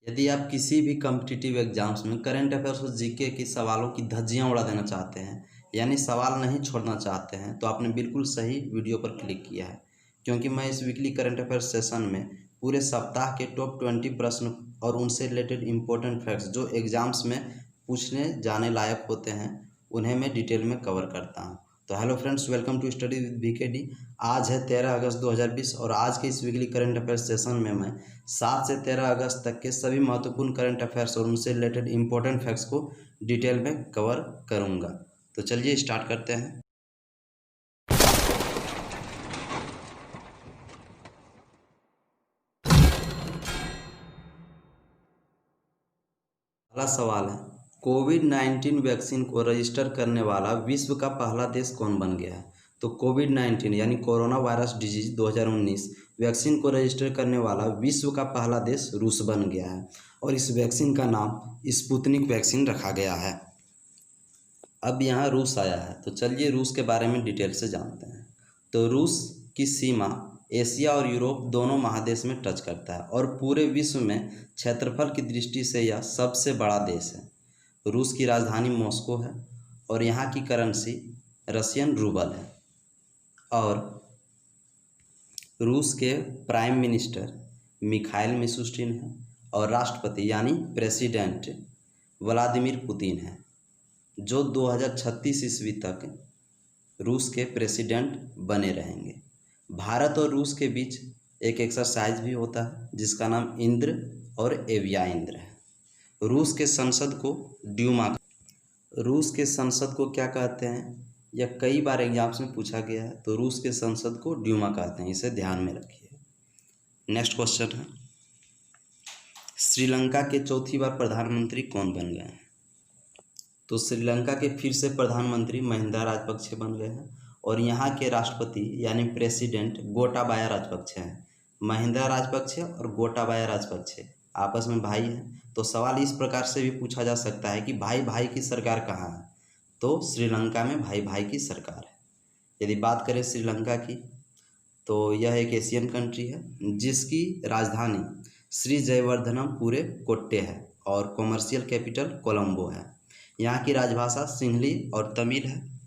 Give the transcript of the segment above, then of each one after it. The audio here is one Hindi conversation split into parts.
यदि आप किसी भी कॉम्पिटिटिव एग्जाम्स में करंट अफेयर्स और जीके के सवालों की धज्जियां उड़ा देना चाहते हैं, यानी सवाल नहीं छोड़ना चाहते हैं, तो आपने बिल्कुल सही वीडियो पर क्लिक किया है। क्योंकि मैं इस वीकली करंट अफेयर्स सेशन में पूरे सप्ताह के टॉप 20 प्रश्न और उनसे रिलेटेड इंपॉर्टेंट फैक्ट्स जो एग्जाम्स में पूछने जाने लायक होते हैं, उन्हें मैं डिटेल में कवर करता हूँ। तो hello friends, welcome to study with VKD. आज है 13 अगस्त 2020 और आज के इस वीकली करंट अफेयर्स सेशन में मैं 7 से 13 अगस्त तक के सभी महत्वपूर्ण करंट अफेयर्स और उनसे रिलेटेड इंपॉर्टेंट फैक्ट्स को डिटेल में कवर करूंगा। तो चलिए स्टार्ट करते हैं। पहला सवाल है, कोविड-19 वैक्सीन को रजिस्टर करने वाला विश्व का पहला देश कौन बन गया है? तो कोविड-19 यानी कोरोना वायरस डिजीज 2019 वैक्सीन को रजिस्टर करने वाला विश्व का पहला देश रूस बन गया है और इस वैक्सीन का नाम स्पुतनिक वैक्सीन रखा गया है। अब यहाँ रूस आया है, तो चलिए रूस के बारे में डिटेल से जानते हैं। तो रूस की सीमा एशिया और यूरोप दोनों महादेश में टच करता है और पूरे विश्व में क्षेत्रफल की दृष्टि से यह सबसे बड़ा देश है। रूस की राजधानी मॉस्को है और यहाँ की करेंसी रशियन रूबल है और रूस के प्राइम मिनिस्टर मिखाइल मिशुस्टिन है और राष्ट्रपति यानी प्रेसिडेंट व्लादिमीर पुतिन है, जो 2036 ईस्वी तक रूस के प्रेसिडेंट बने रहेंगे। भारत और रूस के बीच एक एक्सरसाइज भी होता है जिसका नाम इंद्र और एविया इंद्र है। रूस के संसद को क्या कहते हैं? यह कई बार एग्जाम्स में पूछा गया है, तो रूस के संसद को ड्यूमा कहते हैं, इसे ध्यान में रखिए। नेक्स्ट क्वेश्चन है, श्रीलंका के चौथी बार प्रधानमंत्री कौन बन गए हैं? तो श्रीलंका के फिर से प्रधानमंत्री महिंदा राजपक्षे बन गए हैं और यहाँ के राष्ट्रपति यानी प्रेसिडेंट गोटाबाया राजपक्षे हैं। महिंदा राजपक्षे और गोटाबाया राजपक्षे आपस में भाई हैं, तो सवाल इस प्रकार से भी पूछा जा सकता है कि भाई भाई की सरकार कहाँ है? तो श्रीलंका में भाई भाई की सरकार है। यदि बात करें श्रीलंका की, तो यह एक एशियन कंट्री है जिसकी राजधानी श्री जयवर्धनपुरे कोट्टे है और कॉमर्शियल कैपिटल कोलंबो है। यहाँ की राजभाषा सिंहली और तमिल है।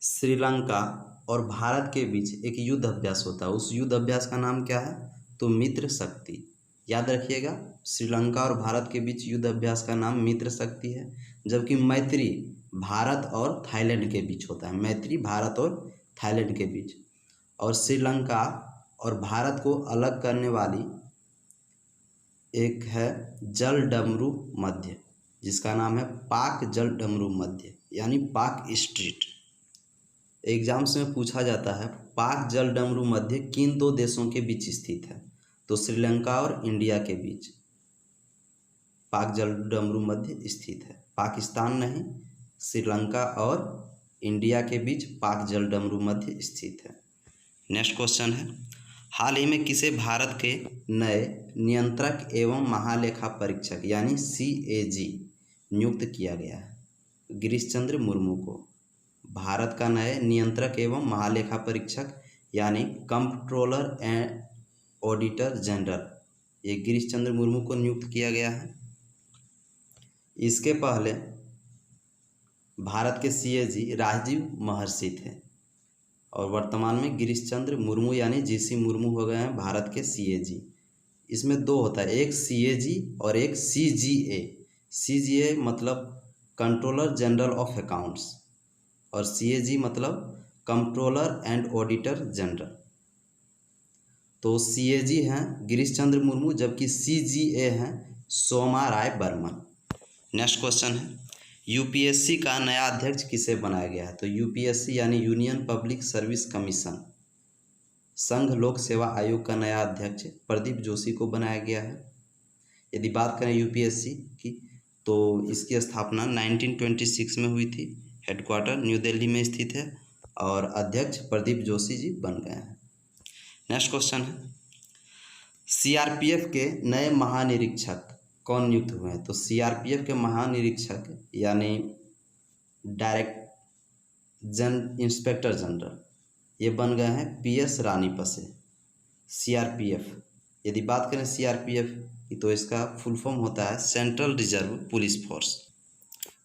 श्रीलंका और भारत के बीच एक युद्ध अभ्यास होता है, उस युद्ध अभ्यास का नाम क्या है? तो मित्र शक्ति। याद रखिएगा, श्रीलंका और भारत के बीच युद्ध अभ्यास का नाम मित्र शक्ति है, जबकि मैत्री भारत और थाईलैंड के बीच होता है। मैत्री भारत और थाईलैंड के बीच। और श्रीलंका और भारत को अलग करने वाली एक है जलडमरू मध्य, जिसका नाम है पाक जलडमरू मध्य यानी पाक स्ट्रीट। एग्जाम्स में पूछा जाता है पाक जलडमरू मध्य किन दो देशों के बीच स्थित है? तो श्रीलंका और इंडिया के बीच पाक जलडमरू मध्य स्थित है। पाकिस्तान नहीं, श्रीलंका और इंडिया के बीच पाक जलडमरू मध्य स्थित है। नेक्स्ट क्वेश्चन है, हाल ही में किसे भारत के नए नियंत्रक एवं महालेखा परीक्षक यानी CAG नियुक्त किया गया है? गिरीश चंद्र मुर्मू को भारत का नए नियंत्रक एवं महालेखा परीक्षक यानी कंप्ट्रोलर एंड ऑडिटर जनरल, ये गिरीश चंद्र मुर्मू को नियुक्त किया गया है। इसके पहले भारत के CAG राजीव महर्षि थे और वर्तमान में गिरीश चंद्र मुर्मू यानी GC मुर्मू हो गए हैं भारत के CAG। इसमें दो होता है, एक CAG और एक CGA। CGA मतलब कंट्रोलर जनरल ऑफ अकाउंट्स और CAG मतलब कंट्रोलर एंड ऑडिटर जनरल। तो CAG हैं गिरीश चंद्र मुर्मू, जबकि CGA हैं सोमा राय बर्मन। नेक्स्ट क्वेश्चन है, UPSC का नया अध्यक्ष किसे बनाया गया है? तो UPSC यानी यूनियन पब्लिक सर्विस कमीशन, संघ लोक सेवा आयोग का नया अध्यक्ष प्रदीप जोशी को बनाया गया है। यदि बात करें UPSC की, तो इसकी स्थापना 1926 में हुई थी। हेडक्वार्टर न्यू दिल्ली में स्थित है और अध्यक्ष प्रदीप जोशी जी बन गए हैं। नेक्स्ट क्वेश्चन है, CRPF के नए महानिरीक्षक कौन नियुक्त हुए हैं? तो CRPF के महानिरीक्षक यानी इंस्पेक्टर जनरल ये बन गए हैं PS रानीपसे। CRPF, यदि बात करें CRPF तो इसका फुल फॉर्म होता है central reserve police force.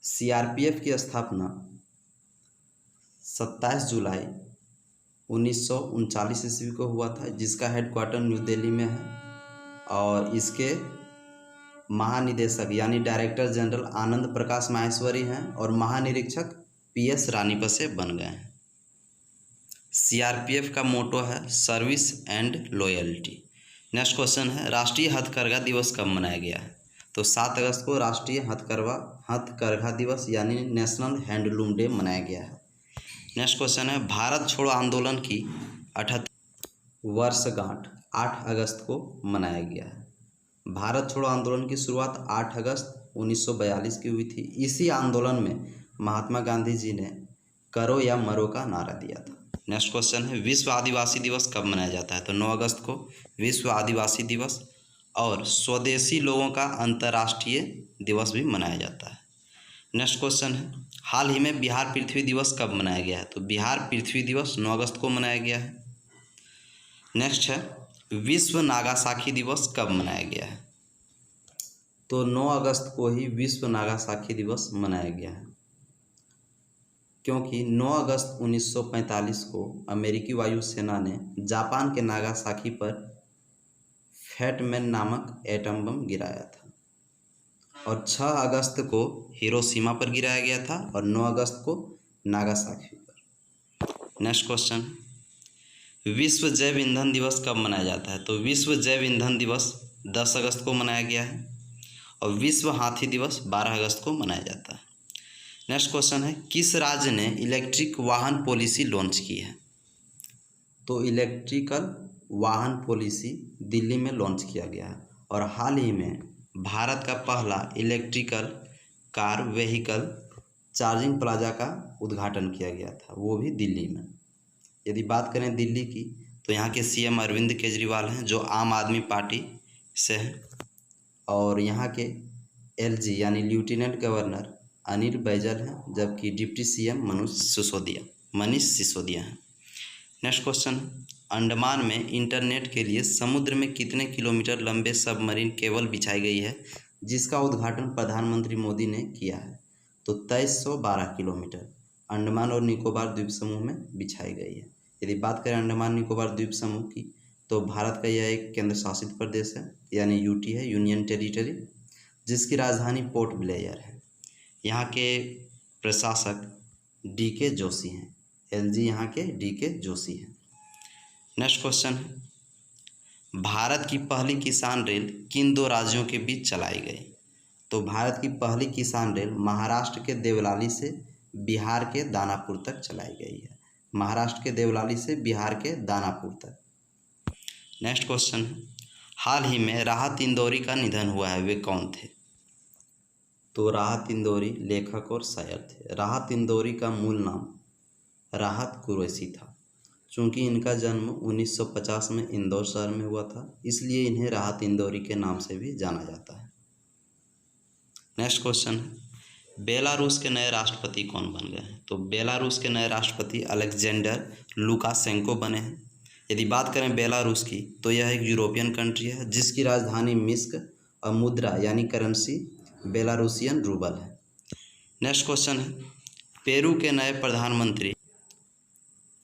CRPF की स्थापना 27 जुलाई 1939 ईस्वी को हुआ था, जिसका हेडक्वार्टर न्यू दिल्ली में है। और इसके महानिदेशक यानी डायरेक्टर जनरल आनंद प्रकाश माहेश्वरी हैं और महानिरीक्षक पीएस रानीपसे बन गए हैं। सीआरपीएफ का मोटो है service and loyalty. Next question है राष्ट्रीय हथकरघा दिवस कब मनाया गया है? तो 7 अगस्त को राष्ट्रीय हथकरघा दिवस यानी नेशनल हैंडलूम डे मनाया गया है। नेक्स्ट क्वेश्चन है भारत छोड़ो आंदोलन की 78 वर्षगांठ 8 अगस्त को मनाया गया है। भारत छोड़ो आंदोलन की शुरुआत 8 अगस्त 1942 की हुई थी। इसी आंदोलन में महात्मा गांधी जी ने करो या मरो का नारा दिया था। नेक्स्ट क्वेश्चन है विश्व आदिवासी दिवस कब मनाया जाता है? तो 9 अगस्त को विश्व आदिवासी दिवस और स्वदेशी लोगों का अंतर्राष्ट्रीय दिवस भी मनाया जाता है। नेक्स्ट क्वेश्चन है हाल ही में बिहार पृथ्वी दिवस कब मनाया गया है? तो बिहार पृथ्वी दिवस 9 अगस्त को मनाया गया है। नेक्स्ट है विश्व नागासाकी दिवस कब मनाया गया है? तो 9 अगस्त को ही विश्व नागासाकी दिवस मनाया गया है, क्योंकि 9 अगस्त 1945 को अमेरिकी वायुसेना ने जापान के नागासाकी पर फैटमैन नामक एटम बम गिराया था और 6 अगस्त को हिरोशिमा पर गिराया गया था और 9 अगस्त को नागासाकी पर। नेक्स्ट क्वेश्चन विश्व जैव ईंधन दिवस कब मनाया जाता है? तो विश्व जैव ईंधन दिवस 10 अगस्त को मनाया गया है और विश्व हाथी दिवस 12 अगस्त को मनाया जाता है। नेक्स्ट क्वेश्चन है किस राज्य ने इलेक्ट्रिक वाहन पॉलिसी लॉन्च की है? तो इलेक्ट्रिकल वाहन पॉलिसी दिल्ली में लॉन्च किया गया है और हाल ही में भारत का पहला electrical car vehicle charging plaza का उद्घाटन किया गया था, वो भी दिल्ली में। यदि बात करें दिल्ली की तो यहाँ के सीएम अरविंद केजरीवाल हैं जो आम आदमी पार्टी से हैं और यहाँ के एलजी यानी लेफ्टिनेंट गवर्नर अनिल बैजल हैं, जबकि डिप्टी सीएम मनीष सिसोदिया हैं। नेक्स्ट क्वेश्चन अंडमान में इंटरनेट के लिए समुद्र में कितने किलोमीटर लंबे सबमरीन केबल बिछाई गई है, जिसका उद्घाटन प्रधानमंत्री मोदी ने किया है? तो 2312 किलोमीटर अंडमान और निकोबार द्वीप समूह में बिछाई गई है। यदि बात करें अंडमान निकोबार द्वीप समूह की तो भारत का यह एक केंद्र शासित प्रदेश है यानी यूटी है, यूनियन टेरिटरी, जिसकी राजधानी पोर्ट ब्लेयर है। यहाँ के प्रशासक डीके जोशी हैं, एलजी यहाँ के डीके जोशी हैं। नेक्स्ट क्वेश्चन है भारत की पहली किसान रेल किन 2 राज्यों के बीच चलाई गई? तो भारत की पहली किसान रेल महाराष्ट्र के देवलाली से बिहार के दानापुर तक चलाई गई है। महाराष्ट्र के देवलाली से बिहार के दानापुर तक। नेक्स्ट क्वेश्चन हाल ही में राहत इंदौरी का निधन हुआ है, वे कौन थे? तो राहत इंदौरी लेखक और शायर थे। राहत इंदौरी का मूल नाम राहत कुरैशी था। चूँकि इनका जन्म 1950 में इंदौर शहर में हुआ था, इसलिए इन्हें राहत इंदौरी के नाम से भी जाना जाता है। नेक्स्ट क्वेश्चन बेलारूस के नए राष्ट्रपति कौन बन गए हैं? तो बेलारूस के नए राष्ट्रपति अलेक्जेंडर लुकाशेंको बने हैं। यदि बात करें बेलारूस की तो यह एक यूरोपियन कंट्री है जिसकी राजधानी मिन्स्क और मुद्रा यानी करेंसी बेलारूसियन रूबल है। नेक्स्ट क्वेश्चन है पेरू के नए प्रधानमंत्री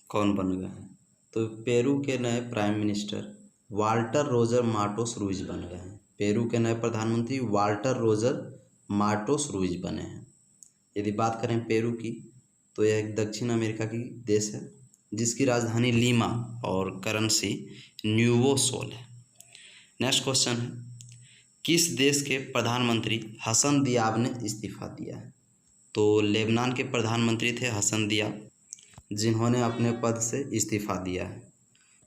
कौन बन गए हैं? तो पेरू के नए prime minister Walter Roger Martos Ruiz बन गए हैं। पेरू के नए प्रधानमंत्री वाल्टर रोजर मार्टोस रूइज बने हैं। यदि बात करें पेरू की तो यह एक दक्षिण अमेरिका की देश है जिसकी राजधानी लीमा और करेंसी न्यूवो सोल है। नेक्स्ट क्वेश्चन है किस देश के प्रधानमंत्री हसन दियाब ने इस्तीफा दिया है? तो लेबनान के प्रधानमंत्री थे हसन दियाब, जिन्होंने अपने पद से इस्तीफा दिया है।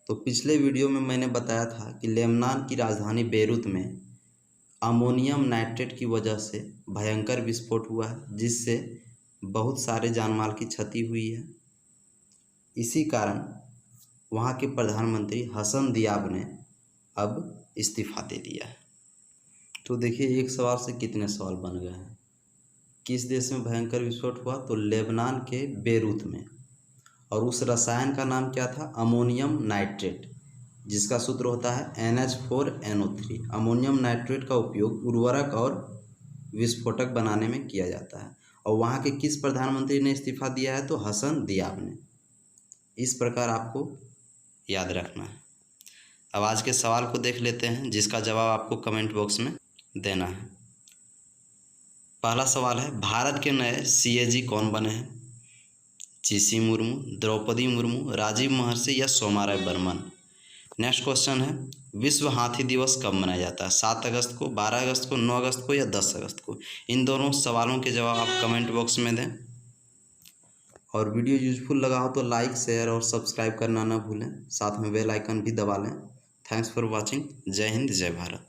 तो पिछले वीडियो में मैंने बताया था कि लेबनान की राजधानी बेरूत में अमोनियम नाइट्रेट की वजह से भयंकर विस्फोट हुआ है, जिससे बहुत सारे जानमाल की क्षति हुई है। इसी कारण वहाँ के प्रधानमंत्री हसन दियाब ने अब इस्तीफा दे दिया है। तो देखिए एक सवाल से कितने सवाल बन गए हैं। किस देश में भयंकर विस्फोट हुआ? तो लेबनान के बेरूत में। और उस रसायन का नाम क्या था? Ammonium nitrate. जिसका सूत्र होता है NH4NO3। अमोनियम नाइट्रेट का उपयोग उर्वरक और विस्फोटक बनाने में किया जाता है। और वहाँ के किस प्रधानमंत्री ने इस्तीफा दिया है? तो हसन दियाब ने। इस प्रकार आपको याद रखना है। अब आज के सवाल को देख लेते हैं, जिसका जवाब आपको कमेंट बॉक्स में देना है। पहला सवाल है, भारत के नए CAG कौन बने हैं? GC मुर्मू, द्रौपदी मुर्मू, राजीव महर्षि या सोमाराय बर्मन। नेक्स्ट क्वेश्चन है, विश्व हाथी दिवस कब मनाया जाता है? 7 अगस्त को, 12 अगस्त को, 9 अगस्त को या 10 अगस्त को? इन दोनों सवालों के जवाब आप कमेंट बॉक्स में दें। और वीडियो यूजफुल लगा हो तो लाइक, शेयर और सब्सक्राइब करना ना भूलें। साथ में बेल आइकन भी दबा लें। Thanks for watching. जय हिंद, जय भारत।